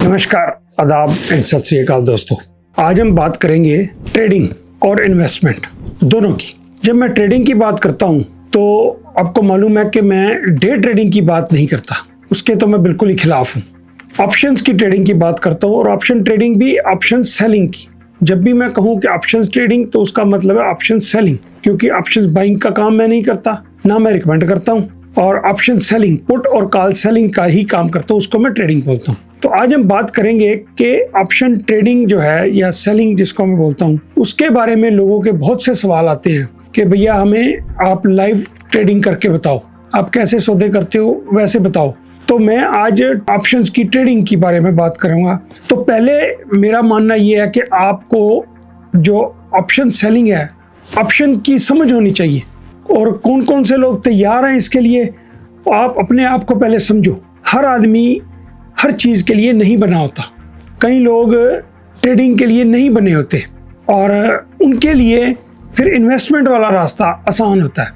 नमस्कार, आदाब एंड सत श्री अकाल दोस्तों। आज हम बात करेंगे ट्रेडिंग और इन्वेस्टमेंट दोनों की। जब मैं ट्रेडिंग की बात करता हूं तो आपको मालूम है कि मैं डे ट्रेडिंग की बात नहीं करता, उसके तो मैं बिल्कुल ही खिलाफ हूं। ऑप्शंस की ट्रेडिंग की बात करता हूं और ऑप्शन ट्रेडिंग भी ऑप्शन सेलिंग की। जब भी मैं कहूं कि ऑप्शन ट्रेडिंग तो उसका मतलब है ऑप्शन सेलिंग, क्योंकि ऑप्शन बाइंग का काम मैं नहीं करता, ना मैं रिकमेंड करता हूं। और ऑप्शन सेलिंग, पुट और कॉल सेलिंग का ही काम करता हूं, उसको मैं ट्रेडिंग बोलता हूं। तो आज हम बात करेंगे कि ऑप्शन ट्रेडिंग जो है या सेलिंग जिसको मैं बोलता हूं, उसके बारे में लोगों के बहुत से सवाल आते हैं कि भैया हमें आप लाइव ट्रेडिंग करके बताओ, आप कैसे सौदे करते हो वैसे बताओ। तो मैं आज ऑप्शंस की ट्रेडिंग के बारे में बात करूंगा। तो पहले मेरा मानना ये है कि आपको जो ऑप्शन सेलिंग है, ऑप्शन की समझ होनी चाहिए और कौन कौन से लोग तैयार हैं इसके लिए। आप अपने आप को पहले समझो। हर आदमी हर चीज़ के लिए नहीं बना होता। कई लोग ट्रेडिंग के लिए नहीं बने होते और उनके लिए फिर इन्वेस्टमेंट वाला रास्ता आसान होता है।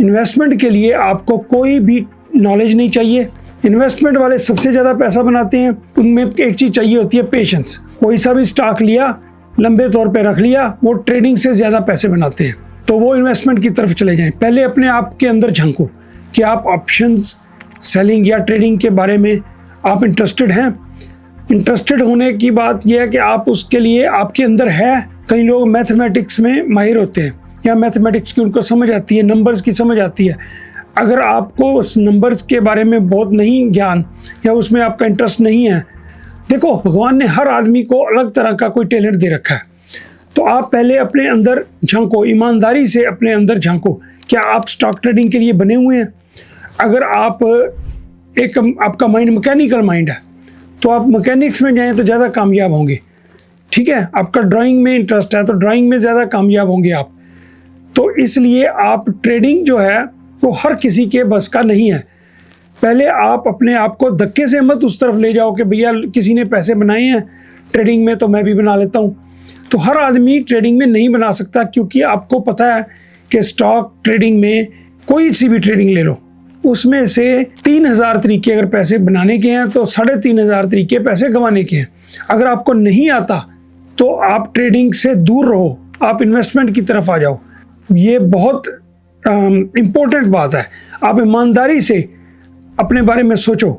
इन्वेस्टमेंट के लिए आपको कोई भी नॉलेज नहीं चाहिए। इन्वेस्टमेंट वाले सबसे ज़्यादा पैसा बनाते हैं। उनमें एक चीज़ चाहिए होती है, पेशेंस। कोई सा भी स्टॉक लिया, लंबे तौर पे रख लिया, वो ट्रेडिंग से ज़्यादा पैसे बनाते हैं। तो वो इन्वेस्टमेंट की तरफ चले जाएं। पहले अपने आप के अंदर झांको कि आप ऑप्शंस सेलिंग या ट्रेडिंग के बारे में आप इंटरेस्टेड हैं। इंटरेस्टेड होने की बात यह है कि आप उसके लिए आपके अंदर है। कई लोग मैथमेटिक्स में माहिर होते हैं या मैथमेटिक्स की उनको समझ आती है, नंबर्स की समझ आती है। अगर आपको उस नंबर्स के बारे में बहुत नहीं ज्ञान या उसमें आपका इंटरेस्ट नहीं है, देखो भगवान ने हर आदमी को अलग तरह का कोई टैलेंट दे रखा है। तो आप पहले अपने अंदर झांको, ईमानदारी से अपने अंदर झांको, क्या आप स्टॉक ट्रेडिंग के लिए बने हुए हैं। अगर आप आपका माइंड मैकेनिकल माइंड है तो आप मैकेनिक्स में जाएं तो ज़्यादा कामयाब होंगे। ठीक है, आपका ड्राइंग में इंटरेस्ट है तो ड्राइंग में ज़्यादा कामयाब होंगे आप। तो इसलिए आप ट्रेडिंग जो है वो हर किसी के बस का नहीं है। पहले आप अपने आप को धक्के से मत उस तरफ ले जाओ कि भैया किसी ने पैसे बनाए हैं ट्रेडिंग में तो मैं भी बना लेता हूँ। तो हर आदमी ट्रेडिंग में नहीं बना सकता, क्योंकि आपको पता है कि स्टॉक ट्रेडिंग में कोई सी भी ट्रेडिंग ले लो, उसमें से 3000 तरीके अगर पैसे बनाने के हैं तो 3500 तरीके पैसे गंवाने के हैं। अगर आपको नहीं आता तो आप ट्रेडिंग से दूर रहो, आप इन्वेस्टमेंट की तरफ आ जाओ। ये बहुत इम्पोर्टेंट बात है। आप ईमानदारी से अपने बारे में सोचो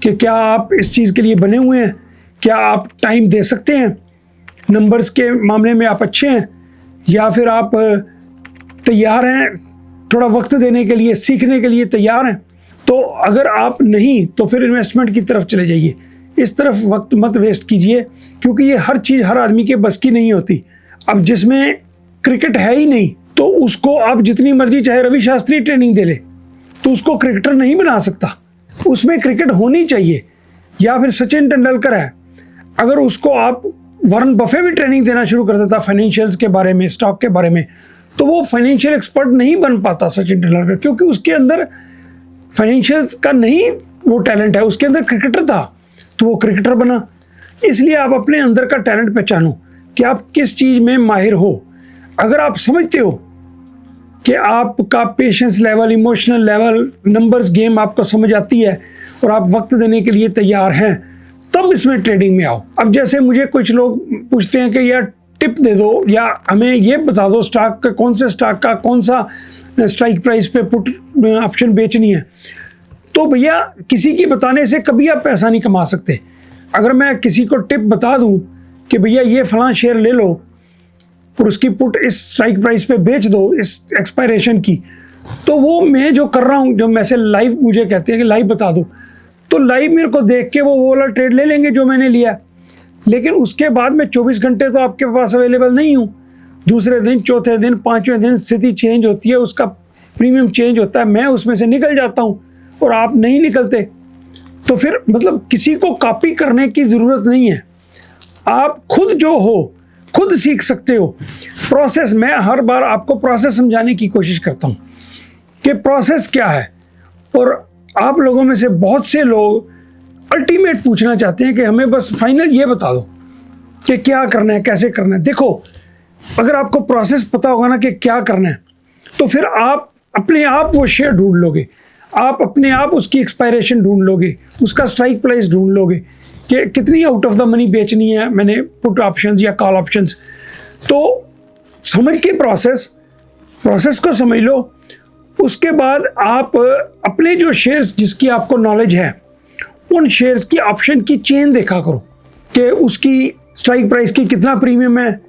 कि क्या आप इस चीज़ के लिए बने हुए हैं, क्या आप टाइम दे सकते हैं, नंबर्स के मामले में आप अच्छे हैं, या फिर आप तैयार हैं थोड़ा वक्त देने के लिए, सीखने के लिए तैयार हैं। तो अगर आप नहीं तो फिर इन्वेस्टमेंट की तरफ चले जाइए। इस तरफ वक्त मत वेस्ट कीजिए, क्योंकि ये हर चीज़ हर आदमी के बस की नहीं होती। अब जिसमें क्रिकेट है ही नहीं तो उसको आप जितनी मर्जी चाहे रवि शास्त्री ट्रेनिंग दे ले तो उसको क्रिकेटर नहीं बना सकता। उसमें क्रिकेट होनी चाहिए। या फिर सचिन तेंदुलकर है, अगर उसको आप वॉरेन बफे भी ट्रेनिंग देना शुरू कर देता फाइनेंशियल्स के बारे में, स्टॉक के बारे में, तो वो फाइनेंशियल एक्सपर्ट नहीं बन पाता सचिन तेंदुलकर, क्योंकि उसके अंदर फाइनेंशियल्स का नहीं वो टैलेंट है, उसके अंदर क्रिकेटर था तो वो क्रिकेटर बना। इसलिए आप अपने अंदर का टैलेंट पहचानो कि आप किस चीज़ में माहिर हो। अगर आप समझते हो कि आपका patience level, emotional level, numbers game आपको समझ आती है और आप वक्त देने के लिए तैयार हैं, तब इसमें ट्रेडिंग में आओ। अब जैसे मुझे कुछ लोग पूछते हैं कि यार टिप दे दो या हमें ये बता दो स्टॉक का, कौन से स्टॉक का कौन सा स्ट्राइक प्राइस पे पुट ऑप्शन बेचनी है। तो भैया किसी के बताने से कभी आप पैसा नहीं कमा सकते। अगर मैं किसी को टिप बता दूं कि भैया ये फलां शेयर ले लो और उसकी पुट इस स्ट्राइक प्राइस पे बेच दो इस एक्सपायरेशन की, तो वो मैं जो कर रहा हूँ, जो मैसे लाइव मुझे कहते हैं कि लाइव बता दो, तो लाइव मेरे को देख के वो वाला ट्रेड ले लेंगे जो मैंने लिया। लेकिन उसके बाद मैं 24 घंटे तो आपके पास अवेलेबल नहीं हूँ। दूसरे दिन, चौथे दिन, पांचवें दिन स्थिति चेंज होती है, उसका प्रीमियम चेंज होता है, मैं उसमें से निकल जाता हूँ और आप नहीं निकलते। तो फिर मतलब किसी को कॉपी करने की ज़रूरत नहीं है। आप खुद जो हो खुद सीख सकते हो। प्रोसेस, मैं हर बार आपको प्रोसेस समझाने की कोशिश करता हूँ कि प्रोसेस क्या है। और आप लोगों में से बहुत से लोग अल्टीमेट पूछना चाहते हैं कि हमें बस फाइनल ये बता दो कि क्या करना है, कैसे करना है। देखो, अगर आपको प्रोसेस पता होगा ना कि क्या करना है, तो फिर आप अपने आप वो शेयर ढूंढ लोगे, आप अपने आप उसकी एक्सपायरेशन ढूंढ लोगे, उसका स्ट्राइक प्राइस ढूंढ लोगे। कि कितनी आउट ऑफ द मनी बेचनी है मैंने पुट ऑप्शंस या कॉल ऑप्शंस। तो समझ के प्रोसेस को समझ लो। उसके बाद आप अपने जो शेयर्स जिसकी आपको नॉलेज है उन शेयर्स की ऑप्शन की चेन देखा करो कि उसकी स्ट्राइक प्राइस की कितना प्रीमियम है,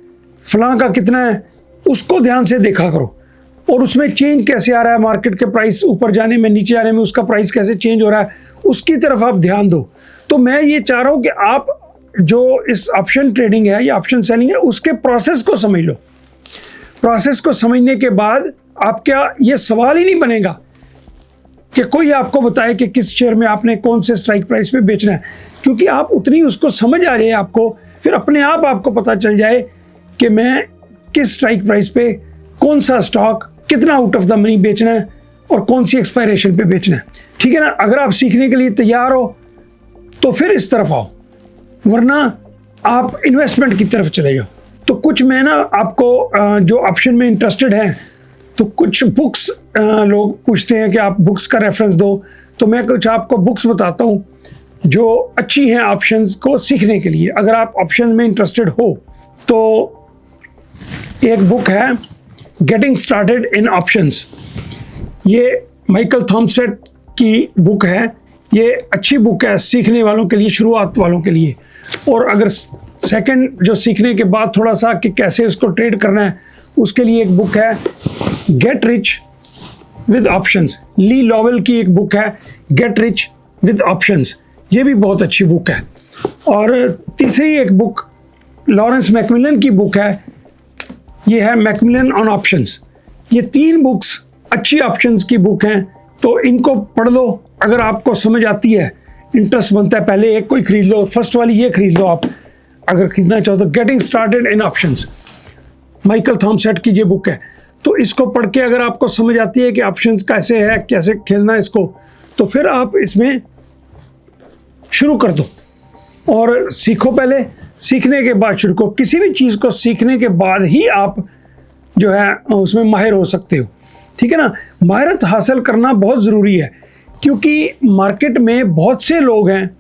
फलां का कितना है, उसको ध्यान से देखा करो। और उसमें चेंज कैसे आ रहा है, मार्केट के प्राइस ऊपर जाने में नीचे आने में उसका प्राइस कैसे चेंज हो रहा है, उसकी तरफ आप ध्यान दो। तो मैं ये चाह रहा हूँ कि आप जो इस ऑप्शन ट्रेडिंग है या ऑप्शन सेलिंग है उसके प्रोसेस को समझ लो। प्रोसेस को समझने के बाद आप क्या ये सवाल ही नहीं बनेगा कि कोई आपको बताए कि किस शेयर में आपने कौन से स्ट्राइक प्राइस पे बेचना है, क्योंकि आप उतनी उसको समझ आ जाए आपको, फिर अपने आप आपको पता चल जाए कि मैं किस स्ट्राइक प्राइस पे कौन सा स्टॉक कितना आउट ऑफ द मनी बेचना है और कौन सी एक्सपायरेशन पे बेचना है। ठीक है ना। अगर आप सीखने के लिए तैयार हो तो फिर इस तरफ आओ, वरना आप इन्वेस्टमेंट की तरफ चले जाओ। तो कुछ मैं ना आपको जो ऑप्शन में इंटरेस्टेड हैं तो कुछ बुक्स लोग पूछते हैं कि आप बुक्स का रेफरेंस दो, तो मैं कुछ आपको बुक्स बताता हूँ जो अच्छी हैं ऑप्शंस को सीखने के लिए। अगर आप ऑप्शन में इंटरेस्टेड हो तो एक बुक है गेटिंग स्टार्टेड इन ऑप्शंस, ये माइकल थॉमसेट की बुक है। ये अच्छी बुक है सीखने वालों के लिए, शुरुआत वालों के लिए। और अगर सेकंड जो सीखने के बाद थोड़ा सा कि कैसे इसको ट्रेड करना है उसके लिए एक बुक है get rich with options, Lee Lowell की एक बुक है गेट रिच विद ऑप्शंस, ये भी बहुत अच्छी बुक है। और तीसरी एक बुक लॉरेंस मैकमिलन की बुक है, ये है मैकमिलन ऑन ऑप्शंस। ये 3 बुक्स अच्छी ऑप्शंस की बुक हैं, तो इनको पढ़ लो। अगर आपको समझ आती है, इंटरेस्ट बनता है, पहले एक कोई खरीद लो, फर्स्ट वाली ये खरीद लो आप अगर खरीदना चाहो तो। Getting started in options Michael Thomsett की ये बुक है। तो इसको पढ़ के अगर आपको समझ आती है कि ऑप्शंस कैसे है, कैसे खेलना है इसको, तो फिर आप इसमें शुरू कर दो और सीखो। पहले सीखने के बाद शुरू करो। किसी भी चीज़ को सीखने के बाद ही आप जो है उसमें माहिर हो सकते हो। ठीक है ना। महारत हासिल करना बहुत ज़रूरी है, क्योंकि मार्केट में बहुत से लोग हैं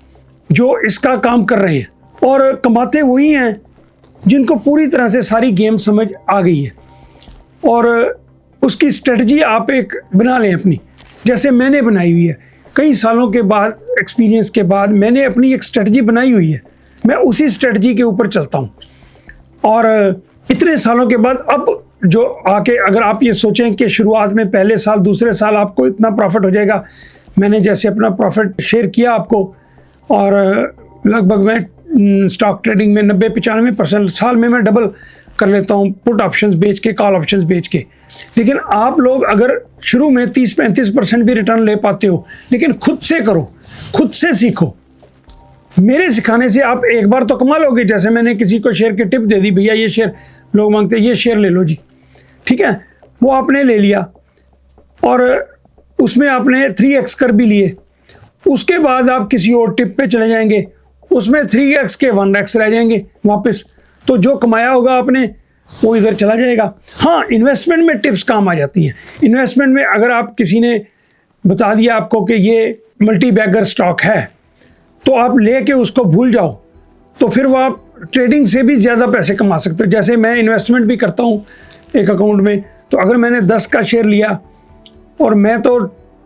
जो इसका काम कर रहे हैं और कमाते वही हैं जिनको पूरी तरह से सारी गेम समझ आ गई है। और उसकी स्ट्रेटजी आप एक बना लें अपनी, जैसे मैंने बनाई हुई है। कई सालों के बाद एक्सपीरियंस के बाद मैंने अपनी एक स्ट्रेटजी बनाई हुई है, मैं उसी स्ट्रेटजी के ऊपर चलता हूँ। और इतने सालों के बाद अब जो आके अगर आप ये सोचें कि शुरुआत में पहले साल दूसरे साल आपको इतना प्रॉफिट हो जाएगा, मैंने जैसे अपना प्रॉफिट शेयर किया आपको, और लगभग मैं स्टॉक ट्रेडिंग में 90-95% साल में मैं डबल कर लेता हूँ पुट ऑप्शंस बेच के, कॉल ऑप्शंस बेच के। लेकिन आप लोग अगर शुरू में 30-35% भी रिटर्न ले पाते हो, लेकिन खुद से करो, खुद से सीखो। मेरे सिखाने से आप एक बार तो कमा लोगे। जैसे मैंने किसी को शेयर की टिप दे दी, भैया ये शेयर लोग मांगते हैं, ये शेयर ले लो जी, ठीक है, वो आपने ले लिया और उसमें आपने 3x कर भी लिए। उसके बाद आप किसी और टिप पे चले जाएंगे, उसमें 3x के 1x रह जाएंगे वापस। तो जो कमाया होगा आपने वो इधर चला जाएगा। हाँ, इन्वेस्टमेंट में टिप्स काम आ जाती हैं। इन्वेस्टमेंट में अगर आप किसी ने बता दिया आपको कि ये मल्टी बैगर स्टॉक है, तो आप लेके उसको भूल जाओ, तो फिर वो आप ट्रेडिंग से भी ज़्यादा पैसे कमा सकते हो। जैसे मैं इन्वेस्टमेंट भी करता हूँ एक अकाउंट में, तो अगर मैंने 10 का शेयर लिया और मैं तो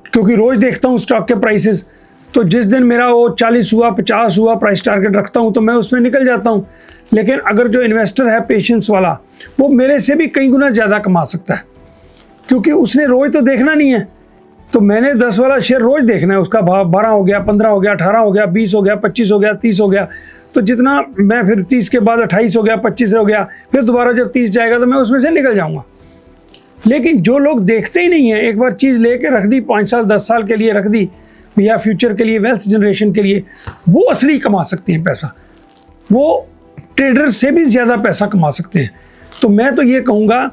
क्योंकि रोज़ देखता हूँ स्टॉक के प्राइसेस, तो जिस दिन मेरा वो 40 हुआ 50 हुआ प्राइस टारगेट रखता हूँ तो मैं उसमें निकल जाता हूँ। लेकिन अगर जो इन्वेस्टर है पेशेंस वाला, वो मेरे से भी कई गुना ज़्यादा कमा सकता है, क्योंकि उसने रोज़ तो देखना नहीं है। तो मैंने 10 वाला शेयर रोज़ देखना है, उसका भाव 12 हो गया, 15 हो गया, 18 हो गया, 20 हो गया, 25 हो गया, 30 हो गया। तो जितना मैं फिर 30 के बाद 28 हो गया, 25 हो गया, फिर दोबारा जब 30 जाएगा तो मैं उसमें से निकल जाऊँगा। लेकिन जो लोग देखते ही नहीं है, एक बार चीज़ लेके रख दी, 5 साल 10 साल के लिए रख दी या फ्यूचर के लिए, वेल्थ जनरेशन के लिए, वो असली कमा सकते हैं पैसा। वो ट्रेडर से भी ज़्यादा पैसा कमा सकते हैं। तो मैं तो ये कहूँगा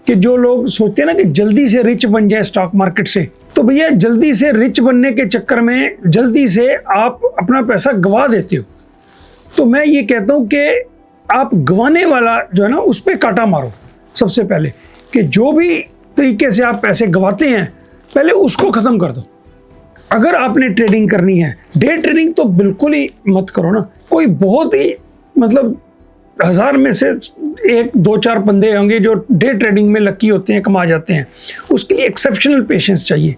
कि जो लोग सोचते हैं ना कि जल्दी से रिच बन जाए स्टॉक मार्केट से, तो भैया जल्दी से रिच बनने के चक्कर में जल्दी से आप अपना पैसा गंवा देते हो। तो मैं ये कहता हूँ कि आप गंवाने वाला जो है ना, उस पर कांटा मारो सबसे पहले, कि जो भी तरीके से आप पैसे गंवाते हैं पहले उसको ख़त्म कर दो। अगर आपने ट्रेडिंग करनी है, डे ट्रेडिंग तो बिल्कुल ही मत करो ना। कोई बहुत ही मतलब 1000 में से 1-2-4 बंदे होंगे जो डे ट्रेडिंग में लकी होते हैं, कमा जाते हैं। उसके लिए एक्सेप्शनल पेशेंस चाहिए।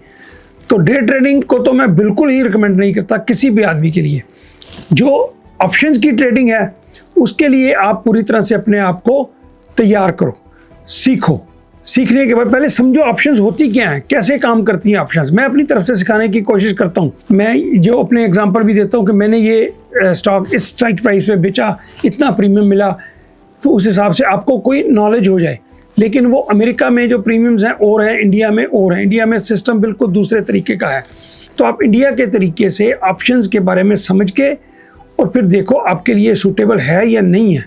तो डे ट्रेडिंग को तो मैं बिल्कुल ही रिकमेंड नहीं करता किसी भी आदमी के लिए। जो ऑप्शंस की ट्रेडिंग है उसके लिए आप पूरी तरह से अपने आप को तैयार करो, सीखो। सीखने के बाद पहले समझो ऑप्शंस होती क्या हैं, कैसे काम करती हैं ऑप्शंस। मैं अपनी तरफ से सिखाने की कोशिश करता हूँ। मैं जो अपने एग्जांपल भी देता हूँ कि मैंने ये स्टॉक इस स्ट्राइक प्राइस पे बेचा, इतना प्रीमियम मिला, तो उस हिसाब से आपको कोई नॉलेज हो जाए। लेकिन वो अमेरिका में जो प्रीमियम्स हैं और हैं, इंडिया में और हैं। इंडिया में सिस्टम बिल्कुल दूसरे तरीके का है। तो आप इंडिया के तरीके से ऑप्शंस के बारे में समझ के और फिर देखो आपके लिए सूटेबल है या नहीं है,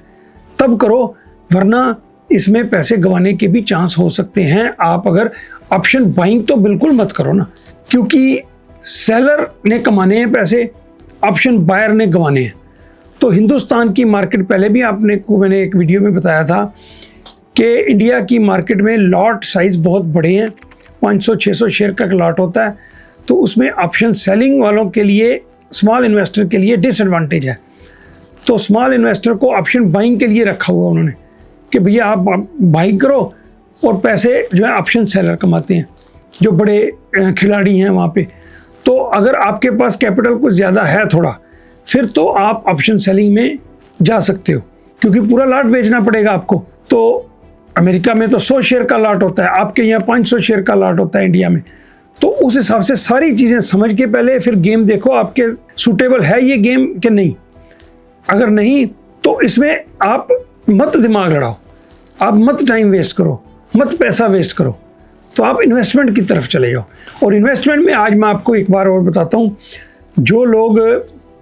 तब करो। वरना इसमें पैसे गंवाने के भी चांस हो सकते हैं। आप अगर ऑप्शन बाइंग तो बिल्कुल मत करो ना, क्योंकि सेलर ने कमाने हैं पैसे, ऑप्शन बायर ने गंवाने हैं। तो हिंदुस्तान की मार्केट पहले भी मैंने एक वीडियो में बताया था कि इंडिया की मार्केट में लॉट साइज़ बहुत बड़े हैं, 500-600 शेयर का लॉट होता है। तो उसमें ऑप्शन सेलिंग वालों के लिए, स्मॉल इन्वेस्टर के लिए डिसएडवांटेज है। तो स्मॉल इन्वेस्टर को ऑप्शन बाइंग के लिए रखा हुआ उन्होंने कि भैया आप बाइंग करो और पैसे जो है ऑप्शन सेलर कमाते हैं, जो बड़े खिलाड़ी हैं वहाँ पे। तो अगर आपके पास कैपिटल कुछ ज़्यादा है थोड़ा, फिर तो आप ऑप्शन सेलिंग में जा सकते हो, क्योंकि पूरा लॉट बेचना पड़ेगा आपको। तो अमेरिका में तो 100 शेयर का लॉट होता है, आपके यहाँ 500 शेयर का लॉट होता है इंडिया में। तो उस हिसाब से सारी चीज़ें समझ के पहले फिर गेम देखो आपके सूटेबल है ये गेम कि नहीं। अगर नहीं तो इसमें आप मत दिमाग लड़ाओ, आप मत टाइम वेस्ट करो, मत पैसा वेस्ट करो। तो आप इन्वेस्टमेंट की तरफ चले जाओ। और इन्वेस्टमेंट में आज मैं आपको एक बार और बताता हूँ, जो लोग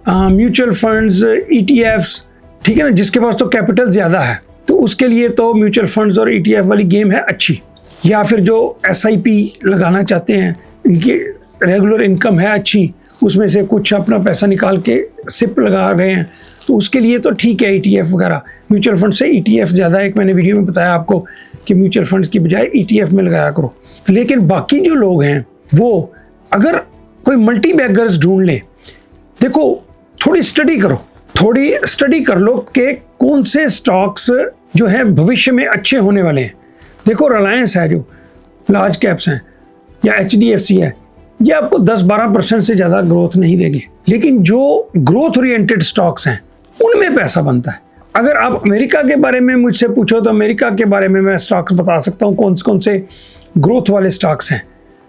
म्यूचुअल फंड्स, ETFs, ठीक है ना, जिसके पास तो कैपिटल ज़्यादा है, तो उसके लिए तो म्यूचुअल फंड्स और ETF वाली गेम है अच्छी। या फिर जो SIP लगाना चाहते हैं, इनकी रेगुलर इनकम है अच्छी, उसमें से कुछ अपना पैसा निकाल के SIP लगा रहे हैं, तो उसके लिए तो ठीक है ETF वगैरह। म्यूचुअल फंड से ETF ज़्यादा, एक मैंने वीडियो में बताया आपको कि म्यूचुअल फंड्स की बजाय ETF में लगाया करो। लेकिन बाकी जो लोग हैं वो अगर कोई मल्टी बैगर्स ढूंढ ले, देखो थोड़ी स्टडी करो, थोड़ी स्टडी कर लो कि कौन से स्टॉक्स जो है भविष्य में अच्छे होने वाले हैं। देखो रिलायंस है जो लार्ज कैप्स हैं, या HDFC है, ये आपको 10-12% से ज़्यादा ग्रोथ नहीं देंगे। लेकिन जो ग्रोथ ओरिएंटेड स्टॉक्स हैं उनमें पैसा बनता है। अगर आप अमेरिका के बारे में मुझसे पूछो तो अमेरिका के बारे में मैं स्टॉक्स बता सकता हूँ, कौन से ग्रोथ वाले स्टॉक्स हैं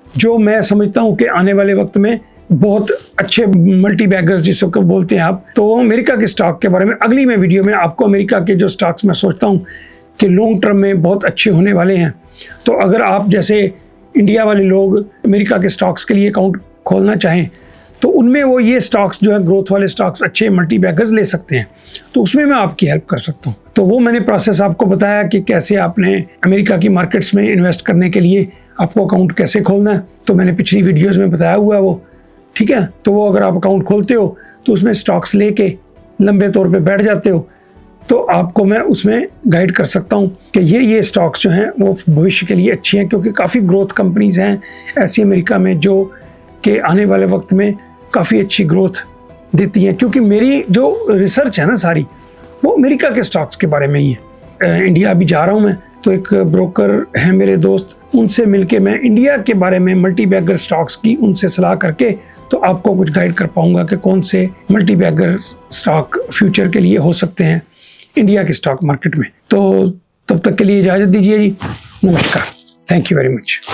जो मैं समझता हूँ कि आने वाले वक्त में बहुत अच्छे मल्टी बैगर्स जिसको बोलते हैं आप। तो अमेरिका के स्टॉक के बारे में अगली मैं वीडियो में आपको अमेरिका के जो स्टॉक्स मैं सोचता हूँ कि लॉन्ग टर्म में बहुत अच्छे होने वाले हैं। तो अगर आप जैसे इंडिया वाले लोग अमेरिका के स्टॉक्स के लिए अकाउंट खोलना चाहें तो उनमें वो ये स्टॉक्स जो है ग्रोथ वाले स्टॉक्स अच्छे मल्टी बैगर्स ले सकते हैं। तो उसमें मैं आपकी हेल्प कर सकता हूँ। तो वो मैंने प्रोसेस आपको बताया कि कैसे आपने अमेरिका की मार्केट्स में इन्वेस्ट करने के लिए आपको अकाउंट कैसे खोलना है। तो मैंने पिछली वीडियोस में बताया हुआ है वो, ठीक है। तो वो अगर आप अकाउंट खोलते हो तो उसमें स्टॉक्स लेके लंबे तौर पे बैठ जाते हो, तो आपको मैं उसमें गाइड कर सकता हूँ कि ये स्टॉक्स जो हैं वो भविष्य के लिए अच्छी हैं, क्योंकि काफ़ी ग्रोथ कंपनीज हैं ऐसी अमेरिका में जो कि आने वाले वक्त में काफ़ी अच्छी ग्रोथ देती हैं। क्योंकि मेरी जो रिसर्च है ना सारी, वो अमेरिका के स्टॉक्स के बारे में ही है। इंडिया अभी जा रहा हूँ मैं, तो एक ब्रोकर हैं मेरे दोस्त, उनसे मिलके मैं इंडिया के बारे में मल्टी बैगर स्टॉक्स की उनसे सलाह करके तो आपको कुछ गाइड कर पाऊंगा कि कौन से मल्टी बैगर स्टॉक फ्यूचर के लिए हो सकते हैं इंडिया के स्टॉक मार्केट में। तो तब तक के लिए इजाज़त दीजिए जी, नमस्कार, थैंक यू वेरी मच।